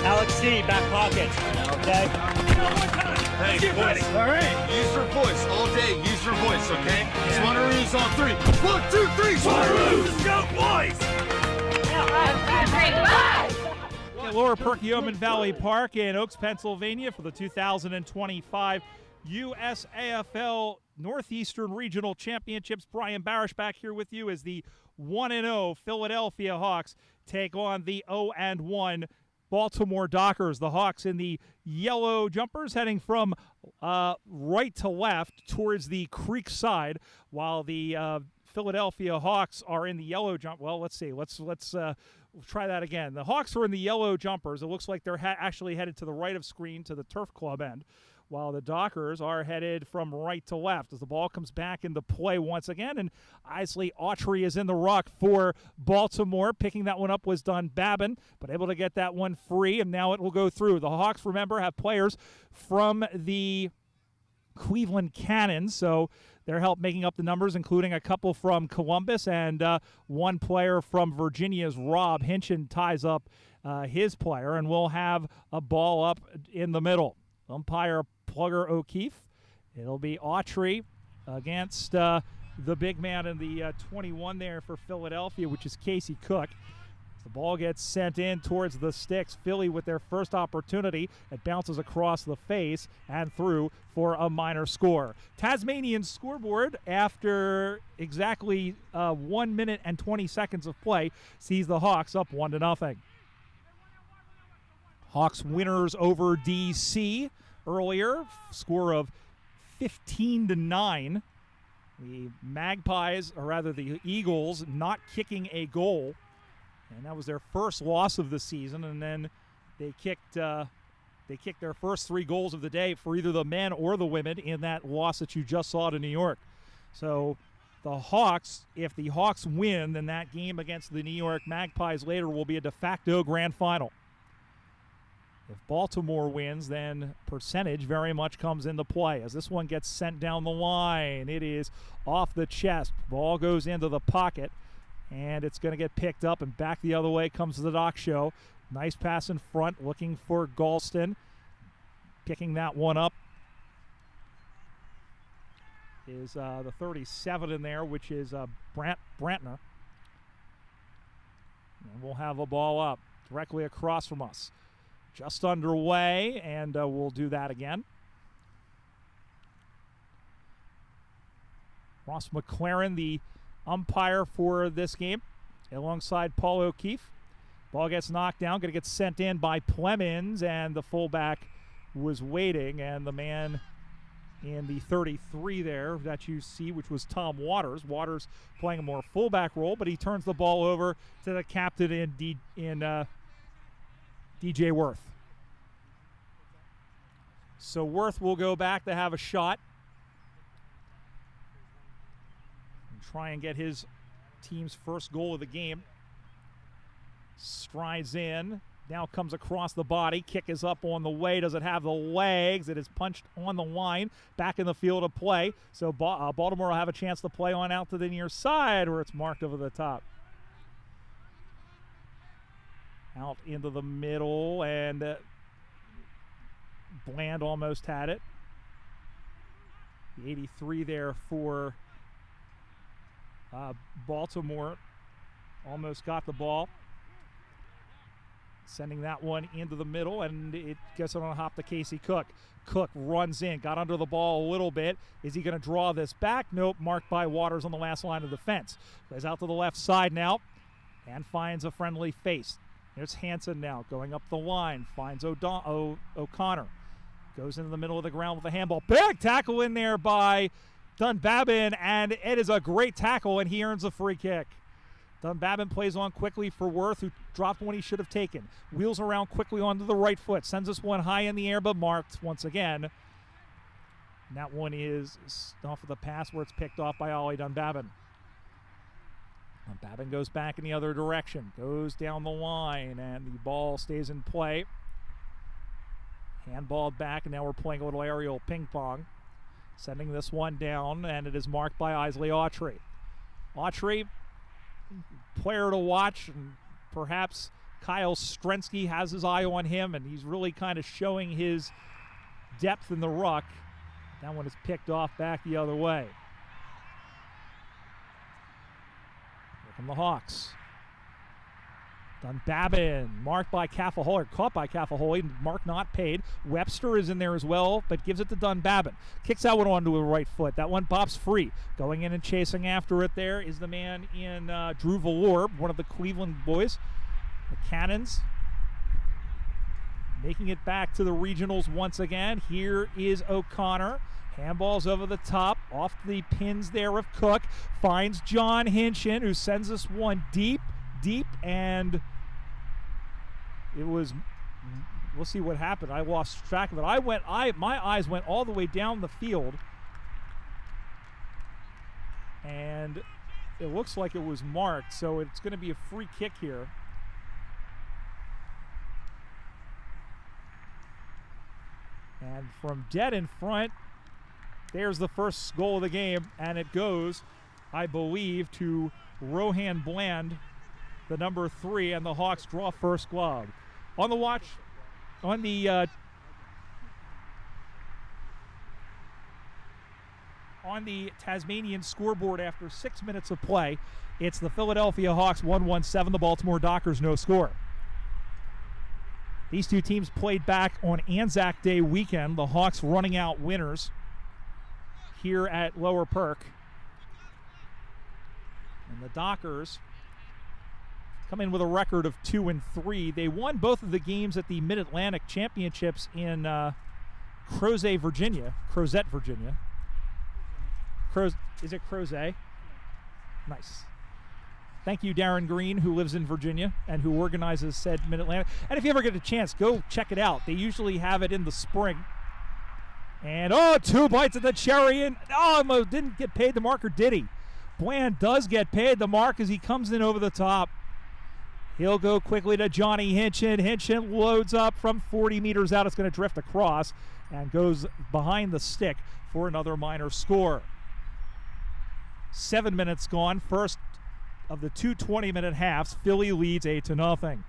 Alex C, back pocket. Okay. Hey, boys. All right. Use your voice all day. Use your voice, okay? Yeah. Swannaroos on 3. 1, 2, 3. Swannaroos. Let's go, boys. Lower Perkiomen Valley Park in Oaks, Pennsylvania for the 2025 USAFL Northeastern Regional Championships. Brian Barish back here with you as the 1-0 Philadelphia Hawks take on the 0-1 Baltimore Dockers. The Hawks in the yellow jumpers heading from right to left towards the creek side, while the Philadelphia Hawks are in the yellow jump. Well, let's see. Let's try that again. The Hawks are in the yellow jumpers. It looks like they're actually headed to the right of screen to the turf club end, while the Dockers are headed from right to left as the ball comes back into play once again. And Isley Autry is in the ruck for Baltimore. Picking that one up was Dunbabin, but able to get that one free, and now it will go through. The Hawks, remember, have players from the Cleveland Cannons, so they're help making up the numbers, including a couple from Columbus and one player from Virginia's Rob Hinchin ties up his player, and we'll have a ball up in the middle. Umpire Plugger O'Keefe. It'll be Autry against the big man in the 21 there for Philadelphia, which is Casey Cook. The ball gets sent in towards the sticks. Philly with their first opportunity. It bounces across the face and through for a minor score. Tasmanian scoreboard, after exactly 1 minute and 20 seconds of play, sees the Hawks up 1-0. Hawks winners over DC earlier, score of 15-9. The Magpies, or rather the Eagles, not kicking a goal. And that was their first loss of the season, and then they kicked their first 3 goals of the day for either the men or the women in that loss that you just saw to New York. So the Hawks, if the Hawks win, then that game against the New York Magpies later will be a de facto grand final. If Baltimore wins, then percentage very much comes into play as this one gets sent down the line. It is off the chest. Ball goes into the pocket. And it's going to get picked up, and back the other way comes the Doc Show. Nice pass in front, looking for Galston. Picking that one up is the 37 in there, which is Brantner. And we'll have a ball up directly across from us. Just underway, and we'll do that again. Ross McLaren, the umpire for this game, alongside Paul O'Keefe. Ball gets knocked down, going to get sent in by Plemons, and the fullback was waiting, and the man in the 33 there that you see, which was Tom Waters. Waters playing a more fullback role, but he turns the ball over to the captain in DJ Worth. So Worth will go back to have a shot. Try and get his team's first goal of the game. Strides in, now comes across the body. Kick is up on the way. Does it have the legs? It is punched on the line. Back in the field of play. So Baltimore will have a chance to play on out to the near side where it's marked over the top. Out into the middle, and Bland almost had it. The 83 there for Baltimore almost got the ball. Sending that one into the middle, and it gets it on a hop to Casey Cook. Cook runs in, got under the ball a little bit. Is he going to draw this back? Nope, marked by Waters on the last line of defense. Plays out to the left side now and finds a friendly face. There's Hansen now going up the line, finds O'Connor. Goes into the middle of the ground with a handball. Big tackle in there by Dunbabin, and it is a great tackle, and he earns a free kick. Dunbabin plays on quickly for Worth, who dropped one he should have taken. Wheels around quickly onto the right foot. Sends this one high in the air, but marked once again. And that one is off of the pass where it's picked off by Ollie Dunbabin. Dunbabin goes back in the other direction. Goes down the line, and the ball stays in play. Handballed back, and now we're playing a little aerial ping pong. Sending this one down, and it is marked by Isley Autry. Autry, player to watch, and perhaps Kyle Strensky has his eye on him, and he's really kind of showing his depth in the ruck. That one is picked off back the other way. Here come the Hawks. Dunbabin, marked by Caffaholy, caught by Caffaholy, mark not paid. Webster is in there as well, but gives it to Dunbabin. Kicks that one onto the right foot. That one pops free. Going in and chasing after it there is the man in Drew Valor, one of the Cleveland boys. The Cannons making it back to the regionals once again. Here is O'Connor. Handballs over the top, off the pins there of Cook. Finds John Hinchin, who sends this one deep, and it was, we'll see what happened. I lost track of it. My eyes went all the way down the field, and it looks like it was marked, so it's going to be a free kick here. And from dead in front, there's the first goal of the game, and it goes, I believe, to Rohan Bland, the number 3, and the Hawks draw first glove. On the watch, on the Tasmanian scoreboard after 6 minutes of play, it's the Philadelphia Hawks 1-1-7, the Baltimore Dockers no score. These two teams played back on Anzac Day weekend, the Hawks running out winners here at Lower Perk. And the Dockers come in with a record of 2-3. They won both of the games at the Mid-Atlantic Championships in Crozet, Virginia. Is it Crozet? Nice. Thank you, Darren Green, who lives in Virginia and who organizes said Mid-Atlantic. And if you ever get a chance, go check it out. They usually have it in the spring. And, 2 bites at the cherry. And, didn't get paid the mark, or did he? Bland does get paid the mark as he comes in over the top. He'll go quickly to Johnny Hinchin. Hinchin loads up from 40 meters out. It's going to drift across and goes behind the stick for another minor score. 7 minutes gone. First of the 2 20-minute halves. Philly leads 8-0.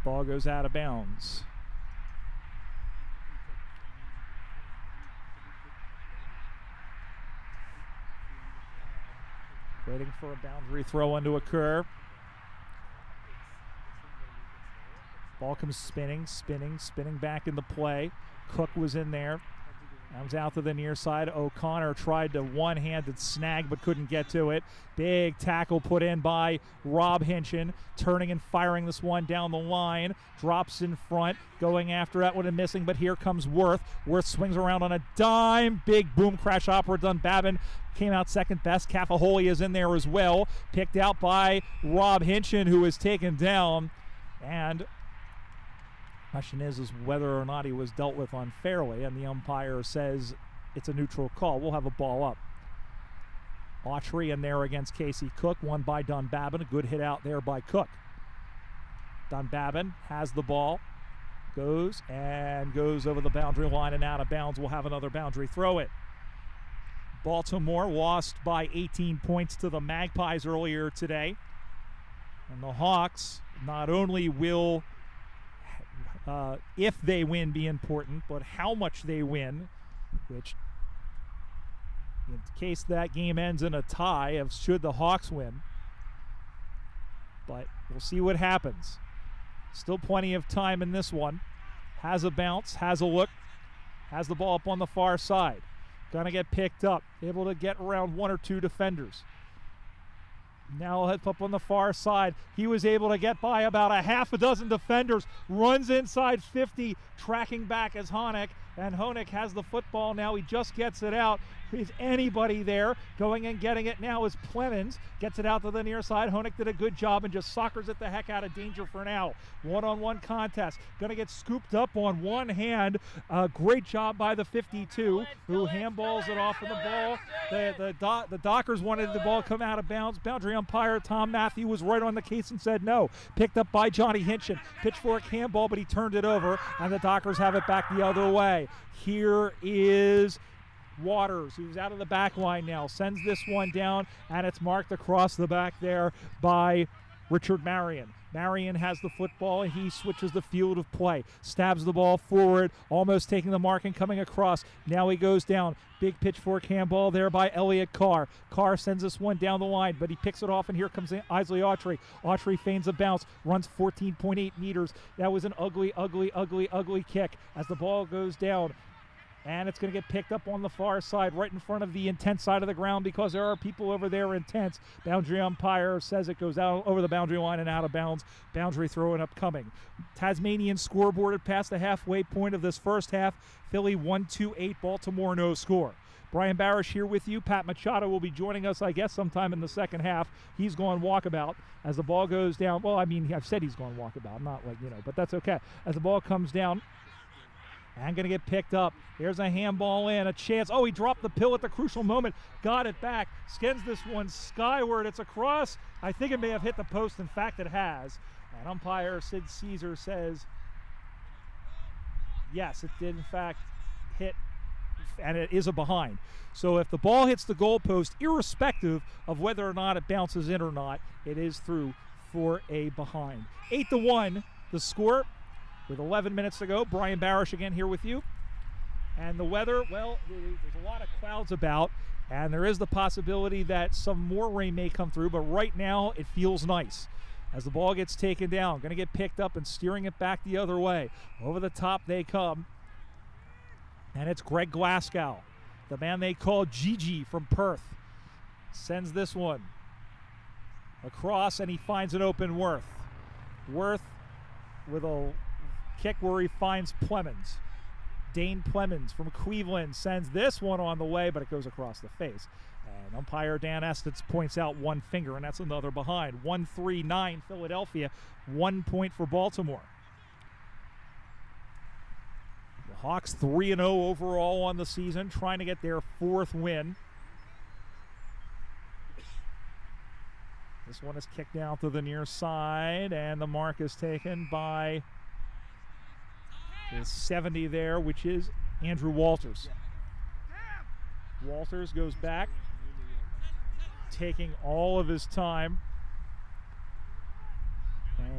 Ball goes out of bounds. Waiting for a boundary throw in to occur. Ball comes spinning back into play. Cook was in there. Comes out to the near side. O'Connor tried to one-handed snag but couldn't get to it. Big tackle put in by Rob Hinchin. Turning and firing this one down the line. Drops in front. Going after that one and missing, but here comes Worth. Worth swings around on a dime. Big boom crash opera. Dunbabin came out second best. Caffaholy is in there as well. Picked out by Rob Hinchin, who is taken down. And question is whether or not he was dealt with unfairly, and the umpire says it's a neutral call. We'll have a ball up. Autry in there against Casey Cook, won by Dunbabin. A good hit out there by Cook. Dunbabin has the ball, goes over the boundary line and out of bounds. We'll have another boundary throw it. Baltimore lost by 18 points to the Magpies earlier today. And the Hawks not only will if they win be important, but how much they win, which in case that game ends in a tie of should the Hawks win. But we'll see what happens. Still plenty of time in this one. Has a bounce, has a look, has the ball up on the far side. Gonna get picked up, able to get around 1 or 2 defenders. Now head up on the far side. He was able to get by about a half a dozen defenders. Runs inside 50, tracking back as Honeck. And Honeck has the football now. He just gets it out. Is anybody there? Going and getting it now is Plemons. Gets it out to the near side. Honeck did a good job and just soccers it the heck out of danger for now. One-on-one contest. Going to get scooped up on one hand. Great job by the 52 who handballs it off of the ball. The Dockers wanted the ball come out of bounds. Boundary umpire Tom Matthew was right on the case and said no. Picked up by Johnny Hinchin. Pitchfork handball, but he turned it over, and the Dockers have it back the other way. Here is Waters, who's out of the back line now, sends this one down, and it's marked across the back there by Richard Marion. Marion has the football, and he switches the field of play. Stabs the ball forward, almost taking the mark and coming across. Now he goes down. Big pitchfork handball there by Elliott Carr. Carr sends this one down the line, but he picks it off, and here comes Isley Autry. Autry feigns a bounce, runs 14.8 meters. That was an ugly, ugly, ugly, ugly kick as the ball goes down. And it's going to get picked up on the far side, right in front of the intense side of the ground, because there are people over there intense. Boundary umpire says it goes out over the boundary line and out of bounds. Boundary throw and upcoming. Tasmanian scoreboarded past the halfway point of this first half. Philly 1-2-8, Baltimore no score. Brian Barish here with you. Pat Machado will be joining us, I guess, sometime in the second half. He's going walkabout as the ball goes down. Well, I mean, I've said he's going walkabout, not like, but that's okay. As the ball comes down, and going to get picked up. There's a handball in, a chance. Oh, he dropped the pill at the crucial moment. Got it back. Skins this one skyward. It's across. I think it may have hit the post. In fact, it has. And umpire Sid Caesar says, yes, it did in fact hit, and it is a behind. So if the ball hits the goalpost, irrespective of whether or not it bounces in or not, it is through for a behind. 8-1, the score. With 11 minutes to go, Brian Barish again here with you. And the weather, well, there's a lot of clouds about, and there is the possibility that some more rain may come through, but right now it feels nice. As the ball gets taken down, going to get picked up and steering it back the other way. Over the top they come, and it's Greg Glasgow, the man they call Gigi from Perth. Sends this one across, and he finds an open Worth. Worth with a kick where he finds Plemons. Dane Plemons from Cleveland sends this one on the way, but it goes across the face. And umpire Dan Estes points out one finger, and that's another behind. 1-3-9 Philadelphia, 1 point for Baltimore. The Hawks 3-0 overall on the season, trying to get their 4th win. This one is kicked out to the near side, and the mark is taken by the 70 there, which is Andrew Walters. Walters goes back, taking all of his time.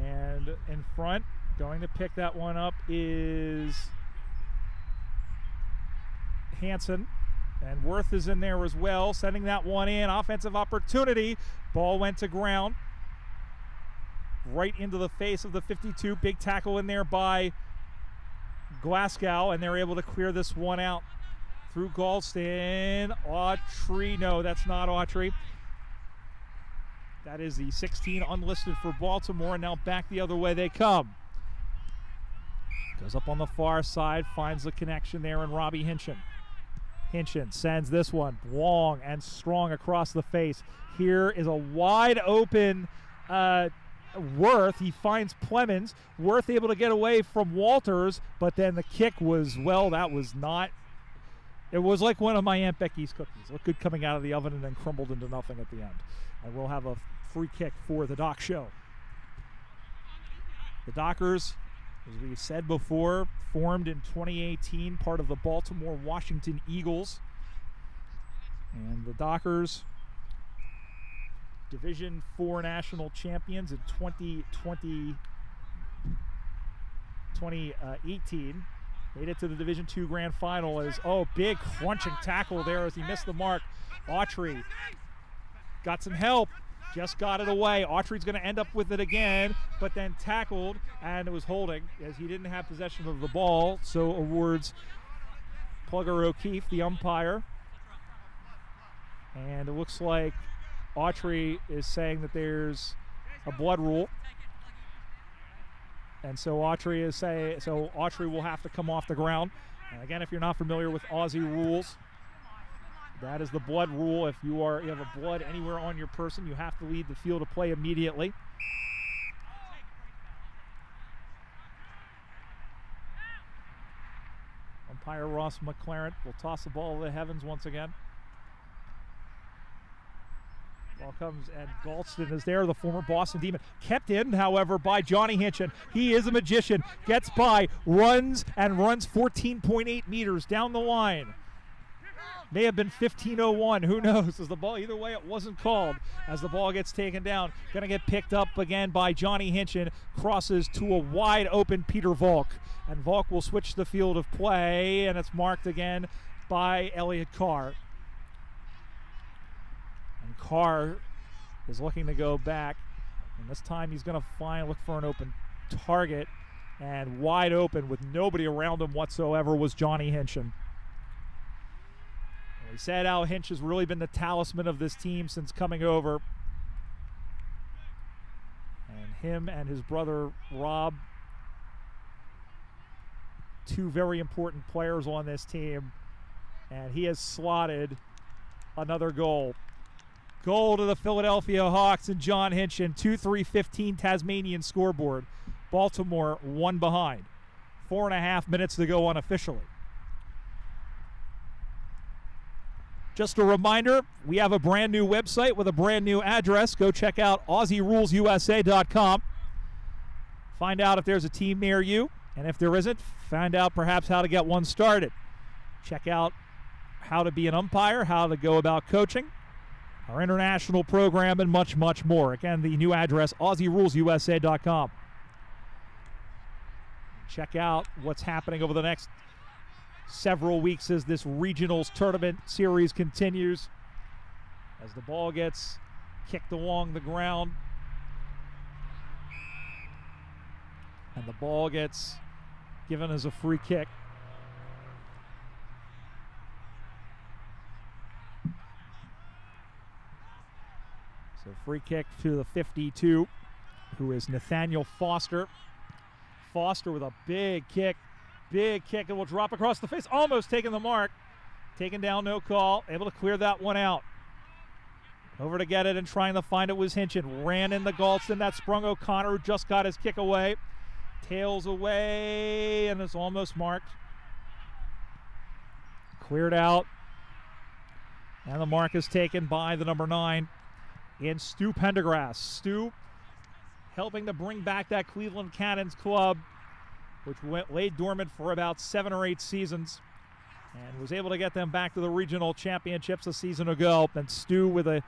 And in front, going to pick that one up is Hansen. And Worth is in there as well, sending that one in. Offensive opportunity. Ball went to ground. Right into the face of the 52. Big tackle in there by Glasgow, and they're able to clear this one out through Galston. Autry, no, that's not Autry. That is the 16 unlisted for Baltimore, and now back the other way they come. Goes up on the far side, finds the connection there in Robbie Hinchin. Hinchin sends this one long and strong across the face. Here is a wide open Worth. He finds Plemons. Worth able to get away from Walters, but then the kick was, well, that was not. It was like one of my Aunt Becky's cookies. Looked good coming out of the oven and then crumbled into nothing at the end. And we'll have a free kick for the Dock Show. The Dockers, as we said before, formed in 2018, part of the Baltimore Washington Eagles. And the Dockers, Division IV national champions in 2018. Made it to the Division II grand final as, big crunching tackle there as he missed the mark. Autry got some help, just got it away. Autry's going to end up with it again, but then tackled, and it was holding as he didn't have possession of the ball, so awards Plugger O'Keefe, the umpire. And it looks like Autry is saying that there's a blood rule. And so Autry is saying, Autry will have to come off the ground. And again, if you're not familiar with Aussie rules, that is the blood rule. If you have a blood anywhere on your person, you have to leave the field of play immediately. Umpire Ross McLaren will toss the ball to the heavens once again. Ball comes, and Galston is there, the former Boston Demon. Kept in, however, by Johnny Hinchin. He is a magician. Gets by, runs 14.8 meters down the line. May have been 15:01. Who knows? As the ball, either way, it wasn't called. As the ball gets taken down, going to get picked up again by Johnny Hinchin. Crosses to a wide open Peter Volk. And Volk will switch the field of play, and it's marked again by Elliot Carr. And Carr is looking to go back. And this time he's going to look for an open target. And wide open with nobody around him whatsoever was Johnny Hinchin. We said how Hinch has really been the talisman of this team since coming over. And him and his brother Rob, two very important players on this team. And he has slotted another goal. Goal to the Philadelphia Hawks and John Hinchin. 2-3-15 Tasmanian scoreboard. Baltimore 1 behind. 4.5 minutes to go unofficially. Just a reminder, we have a brand new website with a brand new address. Go check out AussieRulesUSA.com. Find out if there's a team near you, and if there isn't, find out perhaps how to get one started. Check out how to be an umpire, how to go about coaching, our international program, and much, much more. Again, the new address, AussieRulesUSA.com. Check out what's happening over the next several weeks as this regionals tournament series continues. As the ball gets kicked along the ground. And the ball gets given as a free kick. So free kick to the 52, who is Nathaniel Foster. Foster with a big kick, and will drop across the face. Almost taking the mark. Taken down, no call. Able to clear that one out. Over to get it and trying to find it was Hinchin. Ran in the Galston. That sprung O'Connor, who just got his kick away. Tails away, and it's almost marked. Cleared out. And the mark is taken by the number 9 in Stu Pendergrass. Stu helping to bring back that Cleveland Cannons club, which lay dormant for about 7 or 8 seasons and was able to get them back to the regional championships a season ago. And Stu with a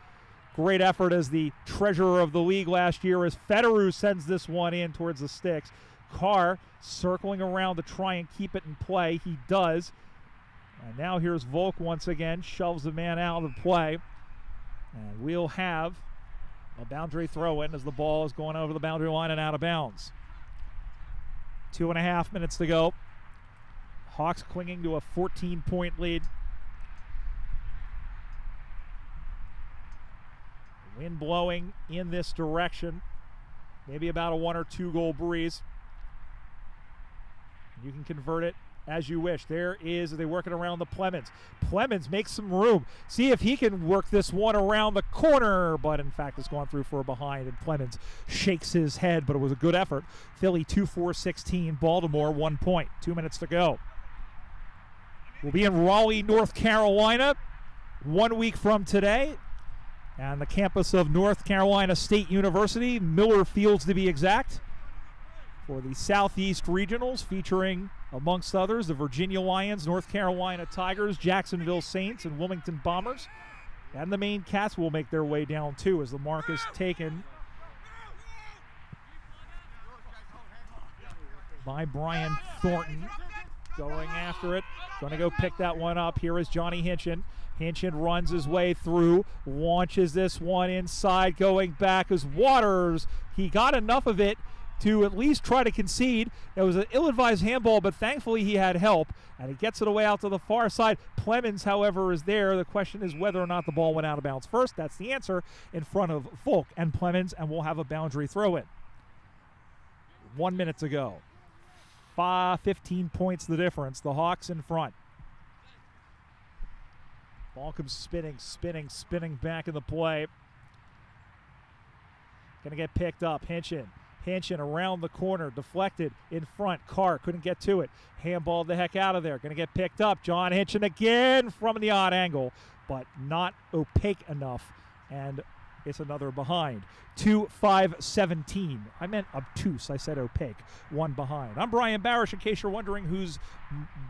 great effort as the treasurer of the league last year as Federer sends this one in towards the sticks. Carr circling around to try and keep it in play. He does. And now here's Volk once again, shoves the man out of play. And we'll have a boundary throw-in as the ball is going over the boundary line and out of bounds. 2.5 minutes to go. Hawks clinging to a 14-point lead. Wind blowing in this direction. Maybe about a 1 or 2 goal breeze. You can convert it as you wish. There is, they work it around the Plemons. Plemons makes some room. See if he can work this one around the corner, but in fact it's gone through for a behind, and Plemons shakes his head, but it was a good effort. Philly 2-4-16, Baltimore 1 point. 2 minutes to go. We'll be in Raleigh, North Carolina 1 week from today, and the campus of North Carolina State University, Miller Fields to be exact, for the Southeast Regionals, featuring, amongst others, the Virginia Lions, North Carolina Tigers, Jacksonville Saints, and Wilmington Bombers. And the main Cats will make their way down, too, as the mark is taken by Brian Thornton. Going after it. Going to go pick that one up. Here is Johnny Hinchin. Hinchin runs his way through, launches this one inside, going back as Waters. He got enough of it to at least try to concede. It was an ill-advised handball, but thankfully he had help, and he gets it away out to the far side. Plemons, however, is there. The question is whether or not the ball went out of bounds first. That's the answer, in front of Volk and Plemons, and we'll have a boundary throw-in. 1 minute to go. 15 points the difference. The Hawks in front. Ball comes spinning back in the play. Going to get picked up. Hinchin around the corner, deflected in front. Carr couldn't get to it. Handballed the heck out of there. Going to get picked up. John Hinchin again from the odd angle, but not opaque enough. And It's another behind. 2-5-17. I meant obtuse. I said opaque. One behind. I'm Brian Barish, in case you're wondering who's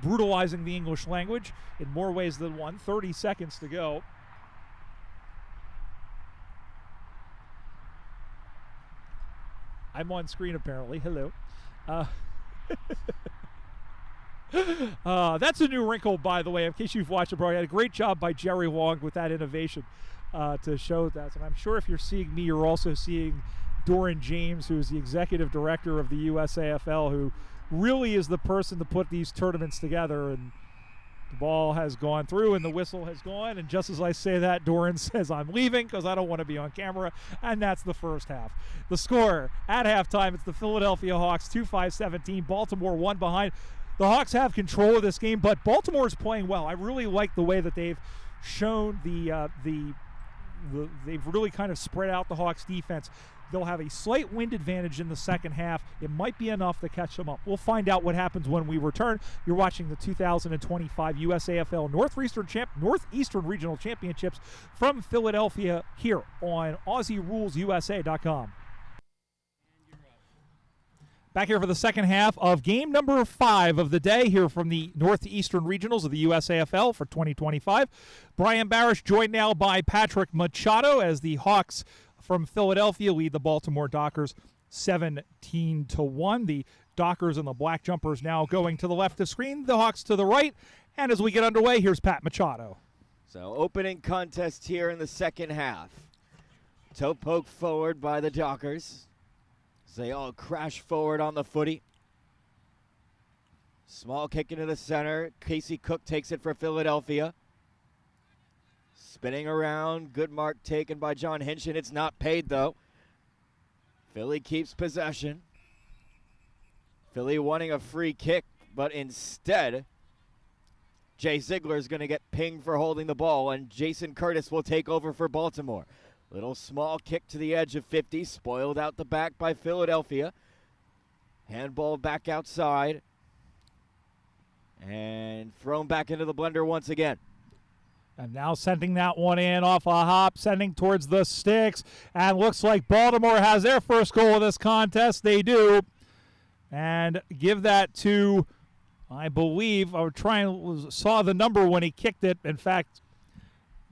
brutalizing the English language in more ways than one. 30 seconds to go. I'm on screen, apparently. Hello. That's a new wrinkle, by the way, in case you've watched it, bro. I had a great job by Jerry Wong with that innovation to show that. And I'm sure if you're seeing me, you're also seeing Doran James, who's the executive director of the USAFL, who really is the person to put these tournaments together. And the ball has gone through and the whistle has gone. And just as I say that, Doran says, I'm leaving because I don't want to be on camera. And that's the first half. The score at halftime, it's the Philadelphia Hawks, 2-5-17. Baltimore one behind. The Hawks have control of this game, but Baltimore's playing well. I really like the way that they've shown they've really kind of spread out the Hawks defense. They'll have a slight wind advantage in the second half. It might be enough to catch them up. We'll find out what happens when we return. You're watching the 2025 USAFL Northeastern Regional Championships from Philadelphia here on AussieRulesUSA.com. Back here for the second half of game number 5 of the day here from the Northeastern Regionals of the USAFL for 2025. Brian Barish joined now by Patrick Machado as the Hawks from Philadelphia lead the Baltimore Dockers 17-1. The Dockers and the Black Jumpers now going to the left of screen, the Hawks to the right. And as we get underway, here's Pat Machado. So opening contest here in the second half. Toe poke forward by the Dockers. They all crash forward on the footy. Small kick into the center. Casey Cook takes it for Philadelphia. Spinning around. Good mark taken by John Hinchin. It's not paid, though. Philly keeps possession. Philly wanting a free kick, but instead, Jay Ziegler is going to get pinged for holding the ball, and Jason Curtis will take over for Baltimore. Little small kick to the edge of 50, spoiled out the back by Philadelphia. Handball back outside. And thrown back into the blender once again. And now sending that one in off a hop, sending towards the sticks. And looks like Baltimore has their first goal of this contest. They do. And give that to, I believe, saw the number when he kicked it. In fact,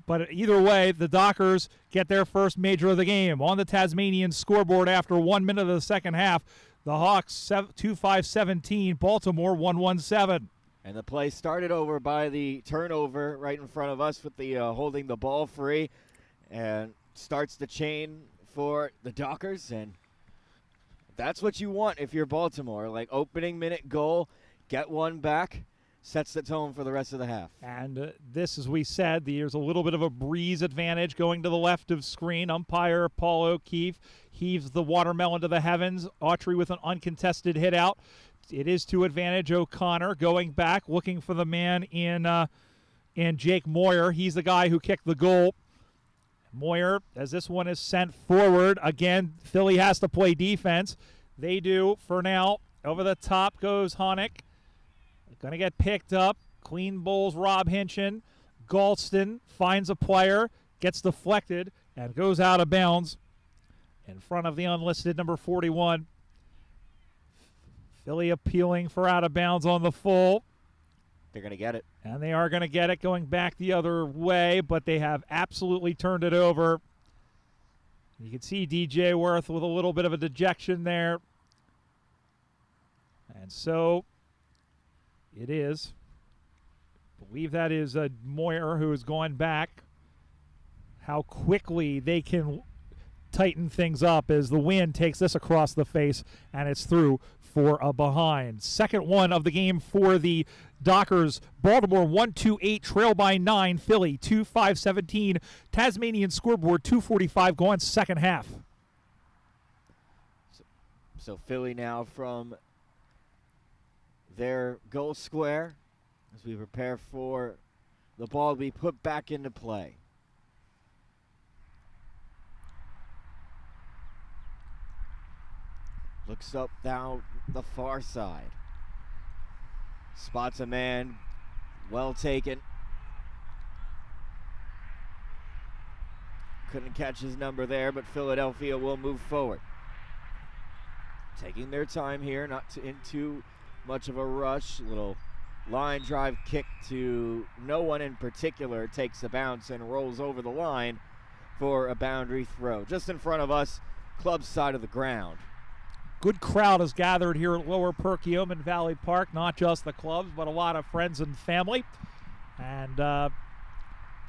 but either way, the Dockers get their first major of the game. On the Tasmanian scoreboard after 1 minute of the second half, the Hawks 2-5-17, Baltimore 1-1-7. And the play started over by the turnover right in front of us with the holding the ball free, and starts the chain for the Dockers. And that's what you want if you're Baltimore. Like opening minute goal, get one back. Sets the tone for the rest of the half. And this, as we said, there's a little bit of a breeze advantage going to the left of screen. Umpire Paul O'Keefe heaves the watermelon to the heavens. Autry with an uncontested hit out. It is to advantage O'Connor going back, looking for the man in Jake Moyer. He's the guy who kicked the goal. Moyer, as this one is sent forward, again, Philly has to play defense. They do for now. Over the top goes Honeck. Going to get picked up. Clean bowls Rob Hinchin. Galston finds a player, gets deflected, and goes out of bounds in front of the unlisted number 41. Philly appealing for out of bounds on the full. They're going to get it. And they are going to get it going back the other way, but they have absolutely turned it over. You can see DJ Worth with a little bit of a dejection there. And so it is. I believe that is Moyer who has gone back. How quickly they can tighten things up as the wind takes this across the face, and it's through for a behind. Second one of the game for the Dockers. Baltimore 1-2-8, trail by 9. Philly 2-5-17. Tasmanian scoreboard 2:45 going second half. So Philly now from their goal square as we prepare for the ball to be put back into play. Looks up down the far side. Spots a man. Well taken. Couldn't catch his number there, but Philadelphia will move forward. Taking their time here, not in too much of a rush. Little line drive kick to no one in particular. Takes a bounce and rolls over the line for a boundary throw. Just in front of us, club side of the ground. Good crowd has gathered here at Lower Perkiomen Valley Park. Not just the clubs, but a lot of friends and family. And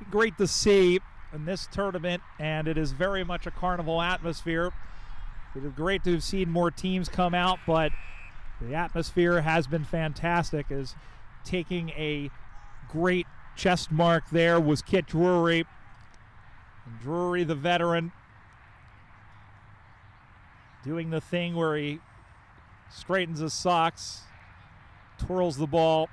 great to see in this tournament, and it is very much a carnival atmosphere. It is great to have seen more teams come out, but the atmosphere has been fantastic. As taking a great chest mark there was Kit Drury. And Drury, the veteran, doing the thing where he straightens his socks, twirls the ball,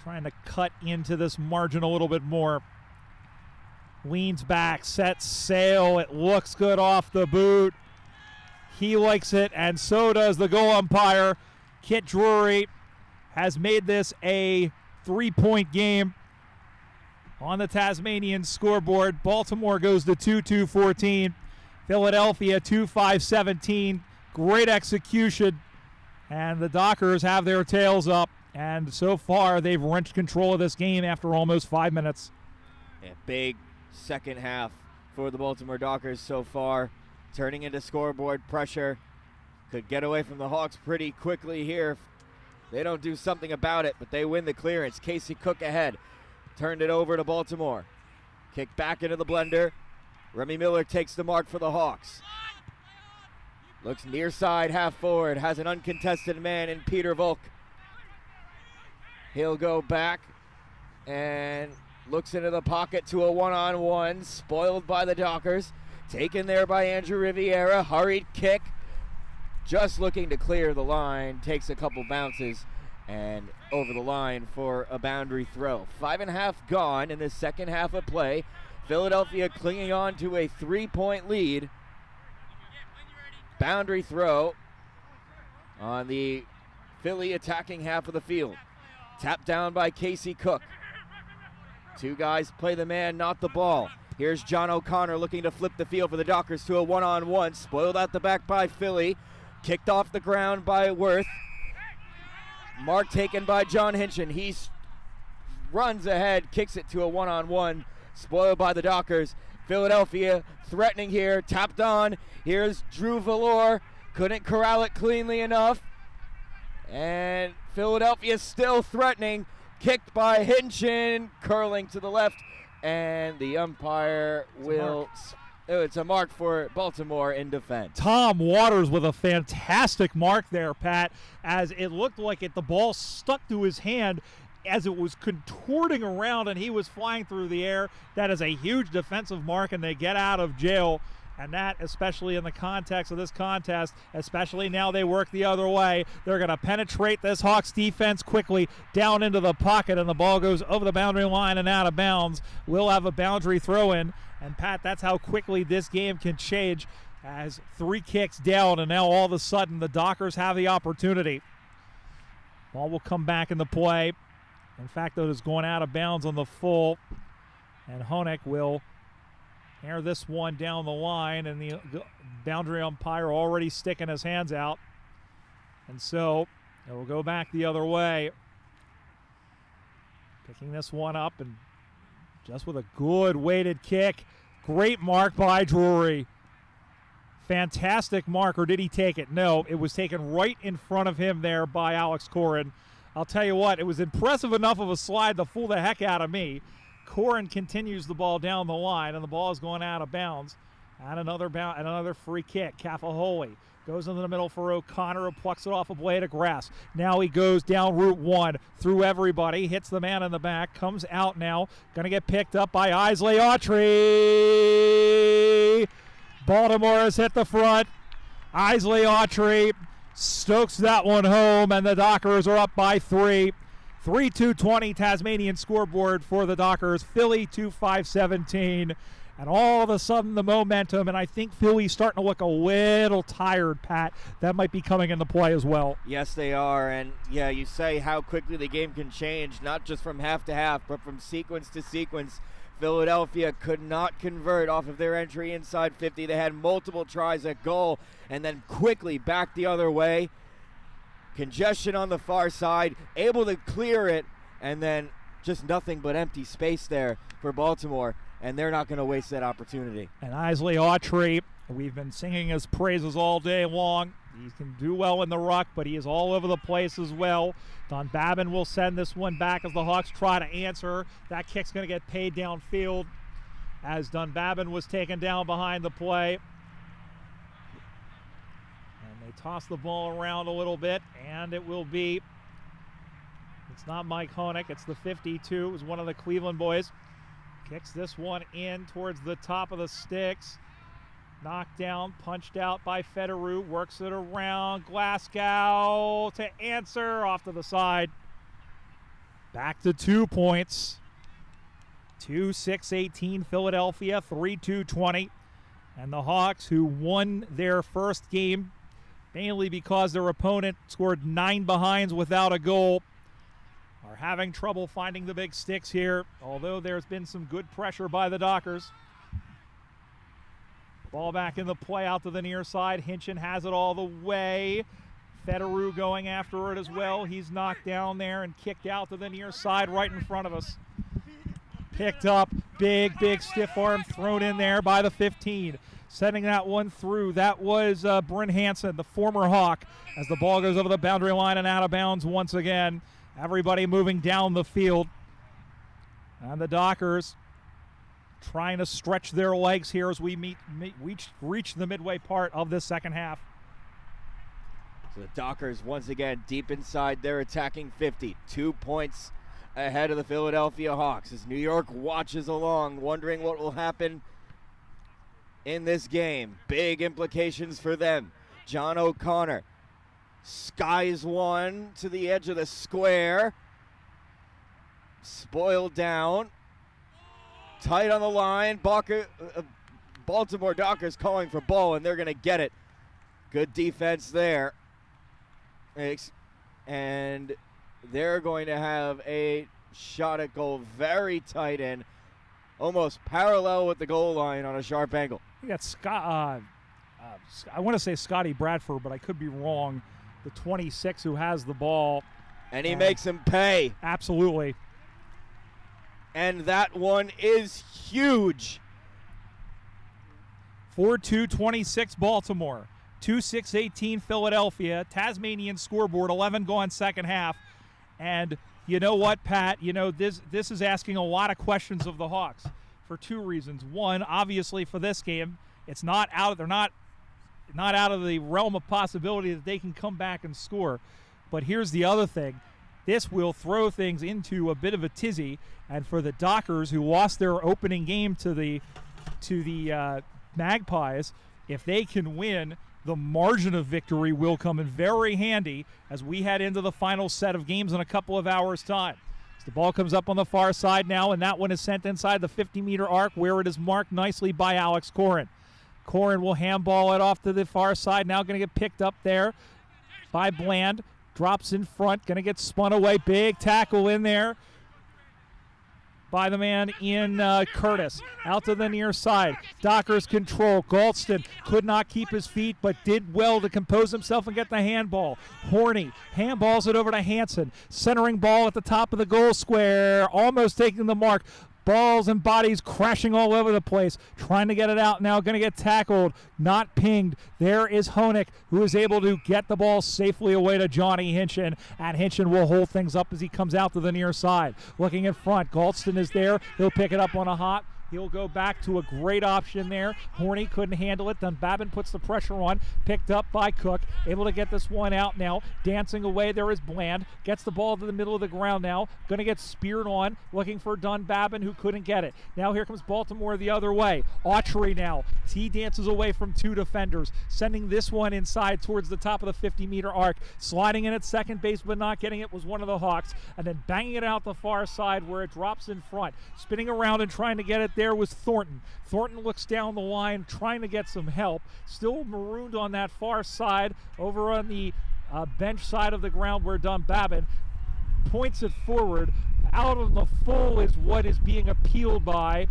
trying to cut into this margin a little bit more. Leans back, sets sail. It looks good off the boot. He likes it, and so does the goal umpire. Kit Drury has made this a 3-point game on the Tasmanian scoreboard. Baltimore goes to 2-2-14. Philadelphia 2-5-17. Great execution, and the Dockers have their tails up, and so far they've wrenched control of this game after almost 5 minutes. Yeah, big second half for the Baltimore Dockers so far, turning into scoreboard pressure. Could get away from the Hawks pretty quickly here if they don't do something about it, but they win the clearance. Casey Cook ahead, turned it over to Baltimore. Kick back into the blender. Remy Miller takes the mark for the Hawks. Looks near side, half forward, has an uncontested man in Peter Volk. He'll go back and looks into the pocket to a one-on-one, spoiled by the Dockers. Taken there by Andrew Riviera, hurried kick. Just looking to clear the line, takes a couple bounces and over the line for a boundary throw. 5.5 gone in the second half of play. Philadelphia clinging on to a 3-point lead. Boundary throw on the Philly attacking half of the field. Tapped down by Casey Cook. Two guys play the man, not the ball. Here's John O'Connor looking to flip the field for the Dockers to a one-on-one. Spoiled out the back by Philly. Kicked off the ground by Worth. Mark taken by John Hinchin. He runs ahead, kicks it to a one-on-one. Spoiled by the Dockers. Philadelphia threatening here, tapped on. Here's Drew Valor. Couldn't corral it cleanly enough. And Philadelphia still threatening. Kicked by Hinchin, curling to the left. And the umpire will... It's a mark for Baltimore in defense. Tom Waters with a fantastic mark there, Pat, as it looked like the ball stuck to his hand as it was contorting around and he was flying through the air. That is a huge defensive mark, and they get out of jail. And that, especially in the context of this contest, especially now they work the other way, they're going to penetrate this Hawks defense quickly down into the pocket, and the ball goes over the boundary line and out of bounds. We'll have a boundary throw in. And, Pat, that's how quickly this game can change, as 3 kicks down, and now all of a sudden the Dockers have the opportunity. Ball will come back into play. In fact, it is going out of bounds on the full, and Honeck will air this one down the line, and the boundary umpire already sticking his hands out. And so it will go back the other way. Picking this one up, and just with a good weighted kick. Great mark by Drury. Fantastic mark, or did he take it? No, it was taken right in front of him there by Alex Corrin. I'll tell you what, it was impressive enough of a slide to fool the heck out of me. Corrin continues the ball down the line, and the ball is going out of bounds. And another free kick. Cafaholi goes into the middle for O'Connor, who plucks it off a blade of grass. Now he goes down Route 1 through everybody, hits the man in the back, comes out now, going to get picked up by Isley Autry. Baltimore has hit the front. Isley Autry stokes that one home, and the Dockers are up by 3. 3-2-20 Tasmanian scoreboard for the Dockers. Philly 2-5-17. And all of a sudden the momentum, and I think Philly's starting to look a little tired, Pat. That might be coming into play as well. Yes, they are. And, yeah, you say how quickly the game can change, not just from half to half, but from sequence to sequence. Philadelphia could not convert off of their entry inside 50. They had multiple tries at goal and then quickly back the other way. Congestion on the far side, able to clear it, and then just nothing but empty space there for Baltimore, and they're not going to waste that opportunity. And Isley Autry, we've been singing his praises all day long. He can do well in the ruck, but he is all over the place as well. Dunbabin will send this one back as the Hawks try to answer. That kick's going to get paid downfield as Dunbabin was taken down behind the play. And they toss the ball around a little bit, and it will be, it's not Mike Honig, it's the 52. It was one of the Cleveland boys. Kicks this one in towards the top of the sticks. Knocked down, punched out by Federer, works it around. Glasgow to answer, off to the side. Back to 2 points. 2-6-18 Philadelphia, 3-2-20. And the Hawks, who won their first game, mainly because their opponent scored 9 behinds without a goal, are having trouble finding the big sticks here, although there's been some good pressure by the Dockers. Ball back in the play out to the near side. Hinchin has it all the way. Federer going after it as well. He's knocked down there and kicked out to the near side right in front of us. Picked up. Big stiff arm thrown in there by the 15. Sending that one through. That was Bryn Hansen, the former Hawk, as the ball goes over the boundary line and out of bounds once again. Everybody moving down the field. And the Dockers trying to stretch their legs here as we reach the midway part of this second half. So the Dockers once again deep inside their attacking 50. 2 points ahead of the Philadelphia Hawks as New York watches along, wondering what will happen in this game. Big implications for them. John O'Connor skies one to the edge of the square. Spoiled down. Tight on the line. Baltimore Dockers calling for ball, and they're going to get it. Good defense there. And they're going to have a shot at goal very tight in, almost parallel with the goal line on a sharp angle. We got Scott. I want to say Scotty Bradford, but I could be wrong. The 26 who has the ball. And he makes him pay. Absolutely. And that one is huge. 4-2-26 Baltimore. 2-6-18 Philadelphia. Tasmanian scoreboard, 11 gone second half. And you know what, Pat? You know, this is asking a lot of questions of the Hawks for 2 reasons. One, obviously for this game, it's not out. They're not out of the realm of possibility that they can come back and score. But here's the other thing. This will throw things into a bit of a tizzy, and for the Dockers, who lost their opening game to the Magpies, if they can win, the margin of victory will come in very handy as we head into the final set of games in a couple of hours' time. As the ball comes up on the far side now, and that one is sent inside the 50-meter arc where it is marked nicely by Alex Corrin. Corrin will handball it off to the far side, now going to get picked up there by Bland. Drops in front, going to get spun away. Big tackle in there by the man in Curtis. Out to the near side. Dockers control. Galston could not keep his feet, but did well to compose himself and get the handball. Horny handballs it over to Hansen. Centering ball at the top of the goal square. Almost taking the mark. Balls and bodies crashing all over the place. Trying to get it out now. Going to get tackled. Not pinged. There is Honig, who is able to get the ball safely away to Johnny Hinchin. And Hinchin will hold things up as he comes out to the near side. Looking in front. Galston is there. He'll pick it up on a hop. He'll go back to a great option there. Horny couldn't handle it. Dunbabin puts the pressure on. Picked up by Cook. Able to get this one out now. Dancing away there is Bland. Gets the ball to the middle of the ground now. Going to get speared on. Looking for Dunbabin, who couldn't get it. Now here comes Baltimore the other way. Autry now. He dances away from 2 defenders. Sending this one inside towards the top of the 50-meter arc. Sliding in at second base but not getting it was one of the Hawks. And then banging it out the far side where it drops in front. Spinning around and trying to get it there was Thornton. Thornton looks down the line trying to get some help. Still marooned on that far side over on the bench side of the ground where Dunbabin points it forward out on the full is what is being appealed by.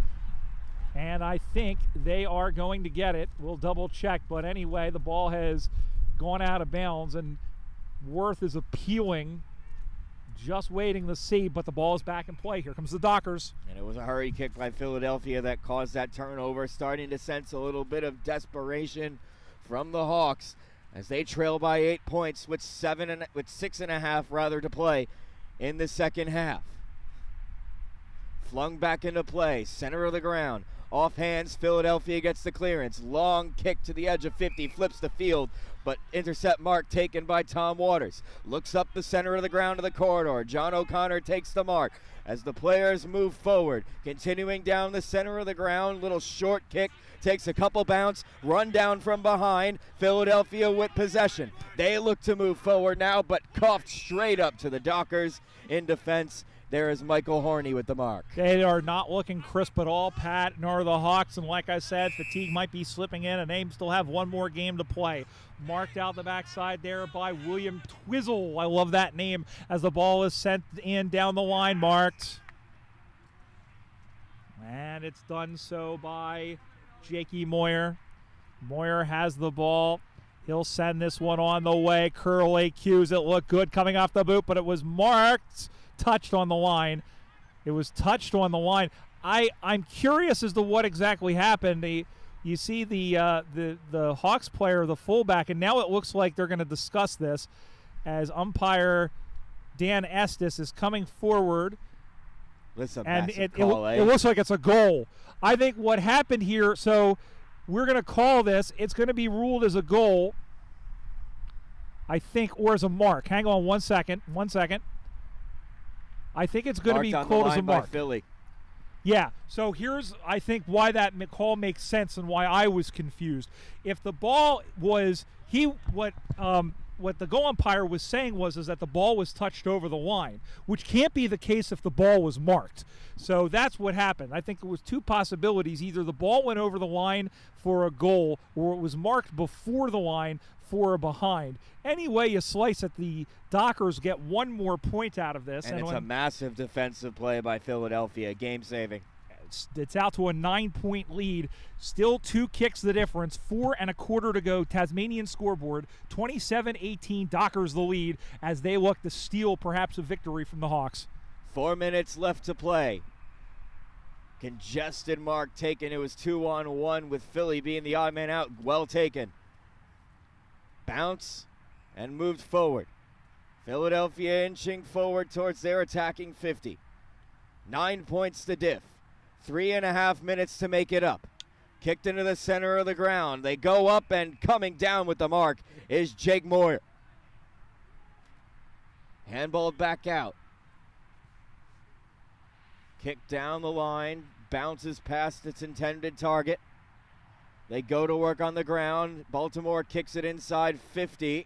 And I think they are going to get it. We'll double check. But anyway, the ball has gone out of bounds, and Worth is appealing, just waiting to see, but the ball is back in play. Here comes the Dockers. And it was a hurry kick by Philadelphia that caused that turnover, starting to sense a little bit of desperation from the Hawks as they trail by 8 points with 6.5 to play in the second half. Flung back into play, center of the ground. Off hands, Philadelphia gets the clearance. Long kick to the edge of 50, flips the field, but intercept mark taken by Tom Waters. Looks up the center of the ground to the corridor. John O'Connor takes the mark as the players move forward. Continuing down the center of the ground, little short kick, takes a couple bounce, run down from behind. Philadelphia with possession. They look to move forward now, but coughed straight up to the Dockers in defense. There is Michael Horney with the mark. They are not looking crisp at all, Pat, nor the Hawks. And like I said, fatigue might be slipping in, and they still have one more game to play. Marked out the backside there by William Twizzle. I love that name as the ball is sent in down the line, marked. And it's done so by Jakey Moyer. Moyer has the ball. He'll send this one on the way. Curley cues it. Looked good coming off the boot, but it was marked. Touched on the line. It was touched on the line. I'm curious as to what exactly happened. You see the Hawks player, the fullback, and now it looks like they're going to discuss this as umpire Dan Estes is coming forward. Listen, and it looks like it's a goal. I think what happened here, so we're going to call this, it's going to be ruled as a goal, I think, or as a mark. Hang on 1 second. 1 second. I think it's going to be called as a mark. By Philly. Yeah, so here's, I think, why that call makes sense and why I was confused. If the ball was, what the goal umpire was saying is that the ball was touched over the line, which can't be the case if the ball was marked. So that's what happened. I think it was two possibilities. Either the ball went over the line for a goal, or it was marked before the line for a behind. Anyway you slice it, the Dockers get one more point out of this. And it's a massive defensive play by Philadelphia, game-saving. It's out to a 9-point lead. Still 2 kicks the difference. 4.25 to go. Tasmanian scoreboard. 27-18. Dockers the lead as they look to steal perhaps a victory from the Hawks. 4 minutes left to play. Congested mark taken. It was 2-on-1 with Philly being the odd man out. Well taken. Bounce and moved forward. Philadelphia inching forward towards their attacking 50. 9 points to diff. 3.5 minutes to make it up. Kicked into the center of the ground. They go up, and coming down with the mark is Jake Moyer. Handballed back out. Kick down the line. Bounces past its intended target. They go to work on the ground. Baltimore kicks it inside 50.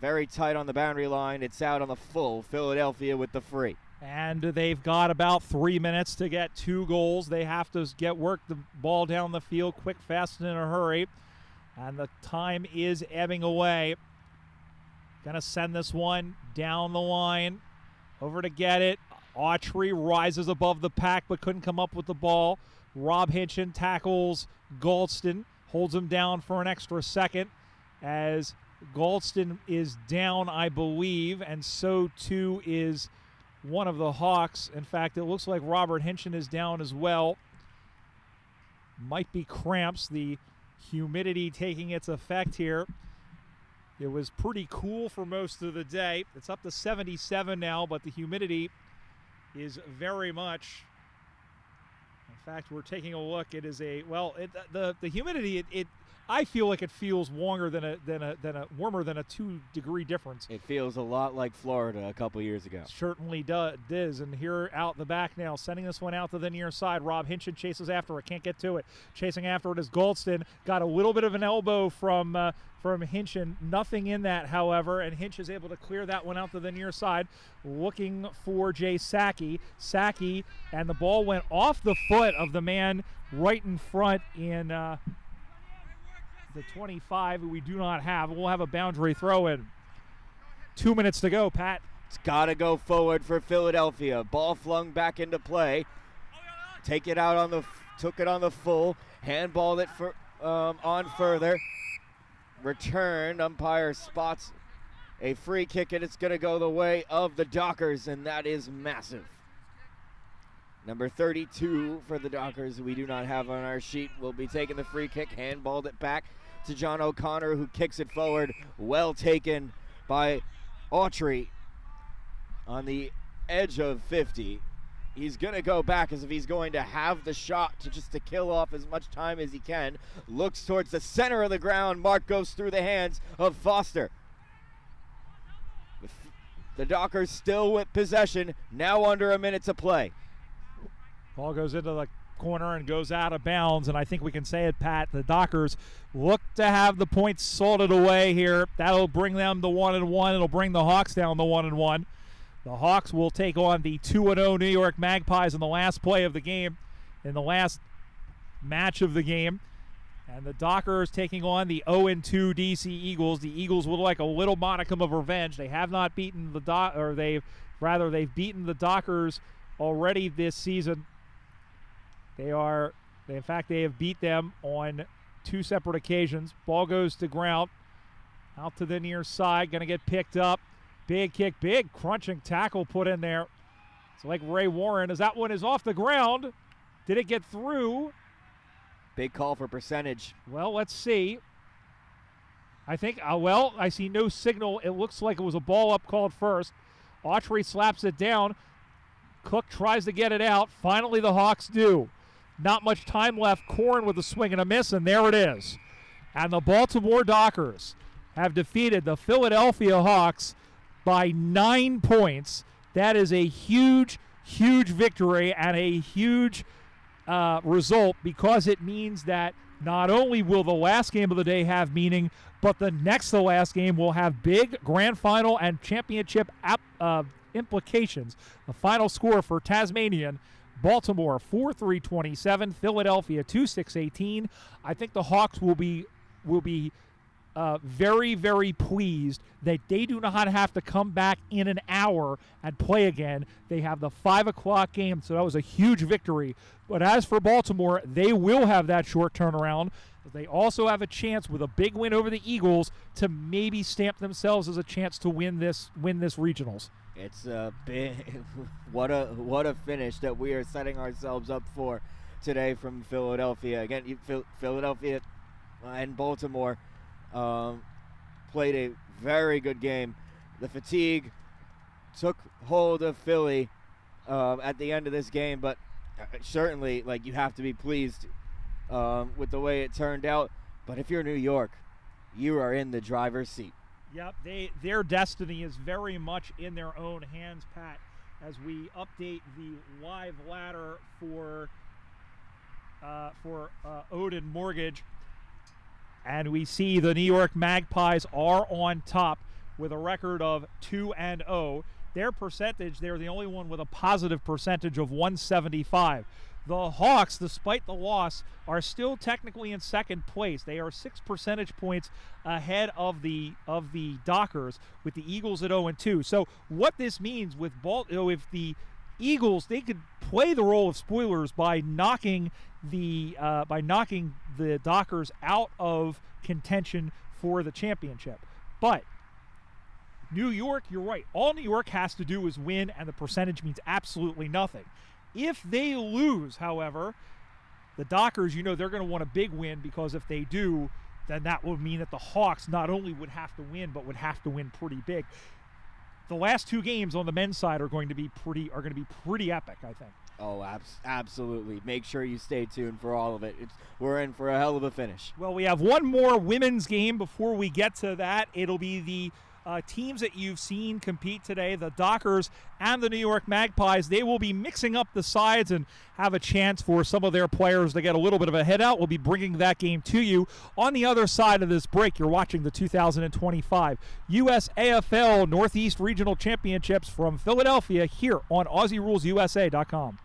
Very tight on the boundary line. It's out on the full. Philadelphia with the free. And they've got about 3 minutes to get 2 goals. They have to work the ball down the field quick, fast, and in a hurry. And the time is ebbing away. Gonna send this one down the line. Over to get it. Autry rises above the pack but couldn't come up with the ball. Rob Hinchin tackles Galston, holds him down for an extra second as Galston is down, I believe, and so too is one of the Hawks. In fact, it looks like Robert Hinchin is down as well. Might be cramps, the humidity taking its effect here. It was pretty cool for most of the day. It's up to 77 now, but the humidity is very much... In fact, we're taking a look. It is a the humidity. I feel like it feels warmer than a 2-degree difference. It feels a lot like Florida a couple years ago. Certainly does. And here out the back now, sending this one out to the near side. Rob Hinchin chases after it, can't get to it. Chasing after it is Galston. Got a little bit of an elbow from Hinchin. Nothing in that, however, and Hinch is able to clear that one out to the near side. Looking for Jay Sackey. Sackey, and the ball went off the foot of the man right in front in the 25, who we do not have. We'll have a boundary throw in. 2 minutes to go, Pat. It's got to go forward for Philadelphia. Ball flung back into play. Took it on the full. Handballed it on further. Returned. Umpire spots a free kick, and it's going to go the way of the Dockers, and that is massive. Number 32 for the Dockers, we do not have on our sheet, will be taking the free kick. Handballed it back to John O'Connor, who kicks it forward. Well taken by Autry on the edge of 50. He's going to go back as if he's going to have the shot to kill off as much time as he can. Looks towards the center of the ground. Mark goes through the hands of Foster. The Dockers still with possession, now under a minute to play. Ball goes into the corner and goes out of bounds, and I think we can say it, Pat. The Dockers look to have the points salted away here. That'll bring them to 1-1. It'll bring the Hawks down to 1-1. The Hawks will take on the 2-0 New York Magpies in the last play of the game, in the last match of the game. And the Dockers taking on the 0-2 DC Eagles. The Eagles would like a little modicum of revenge. They have not beaten they've beaten the Dockers already this season. They have beat them on 2 separate occasions. Ball goes to ground, out to the near side, going to get picked up. Big kick, big crunching tackle put in there. It's like Ray Warren, as that one is off the ground. Did it get through? Big call for percentage. Well, let's see. I think, I see no signal. It looks like it was a ball up called first. Autry slaps it down. Cook tries to get it out. Finally, the Hawks do. Not much time left. Corn with a swing and a miss, and there it is. And the Baltimore Dockers have defeated the Philadelphia Hawks by 9 points. That is a huge, huge victory and a huge result, because it means that not only will the last game of the day have meaning, but the next to last game will have big grand final and championship implications. The final score for Tasmanian: Baltimore 4-3-27, Philadelphia 2-6-18. I think the Hawks will be very, very pleased that they do not have to come back in an hour and play again. They have the 5 o'clock game, so that was a huge victory. But as for Baltimore, they will have that short turnaround. They also have a chance with a big win over the Eagles to maybe stamp themselves as a chance to win this regionals. It's a big, what a finish that we are setting ourselves up for today from Philadelphia. Again, Philadelphia and Baltimore played a very good game. The fatigue took hold of Philly at the end of this game, but certainly, you have to be pleased with the way it turned out. But if you're New York, you are in the driver's seat. Yep, their destiny is very much in their own hands, Pat, as we update the live ladder for Odin Mortgage. And we see the New York Magpies are on top with a record of 2-0. Their percentage, they're the only one with a positive percentage of 175. The Hawks, despite the loss, are still technically in second place. They are 6 percentage points ahead of the Dockers, with the Eagles at 0-2. So what this means with if the Eagles, they could play the role of spoilers by knocking the Dockers out of contention for the championship. But New York, you're right. All New York has to do is win, and the percentage means absolutely nothing. If they lose, however, the Dockers, they're going to want a big win, because if they do, then that would mean that the Hawks not only would have to win, but would have to win pretty big. The last 2 games on the men's side are going to be pretty epic, I think. Oh, absolutely. Make sure you stay tuned for all of it. We're in for a hell of a finish. Well, we have one more women's game before we get to that. It'll be the teams that you've seen compete today, the Dockers and the New York Magpies. They will be mixing up the sides and have a chance for some of their players to get a little bit of a head out. We'll be bringing that game to you on the other side of this break. You're watching the 2025 USAFL Northeast Regional Championships from Philadelphia here on AussieRulesUSA.com.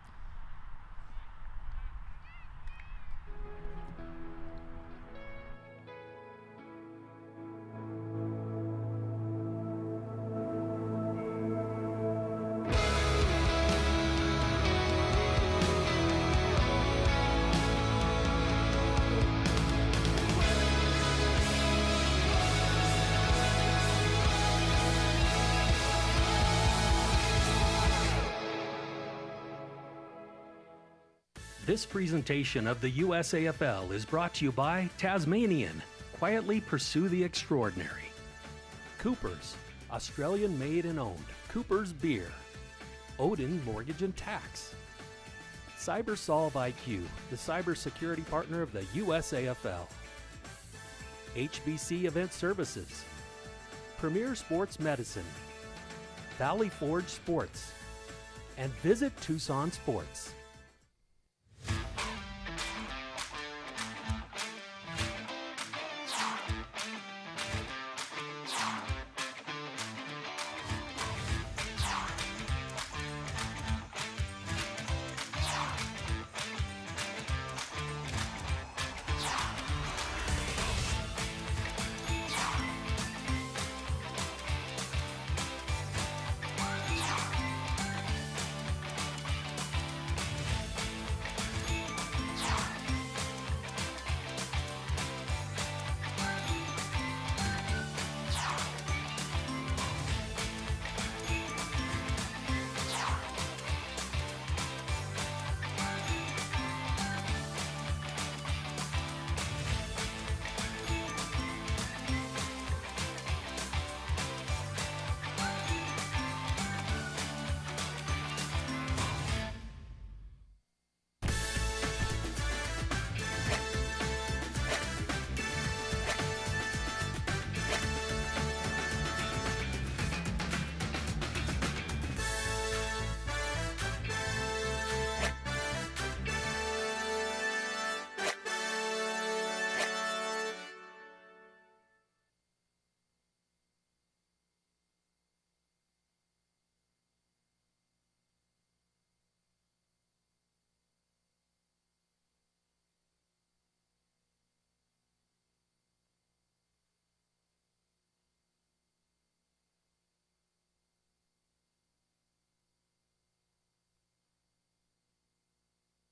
This presentation of the USAFL is brought to you by Tasmanian. Quietly pursue the extraordinary. Cooper's, Australian made and owned. Cooper's Beer. Odin Mortgage and Tax. CyberSolve IQ, the cybersecurity partner of the USAFL. HBC Event Services. Premier Sports Medicine. Valley Forge Sports. And Visit Tucson Sports.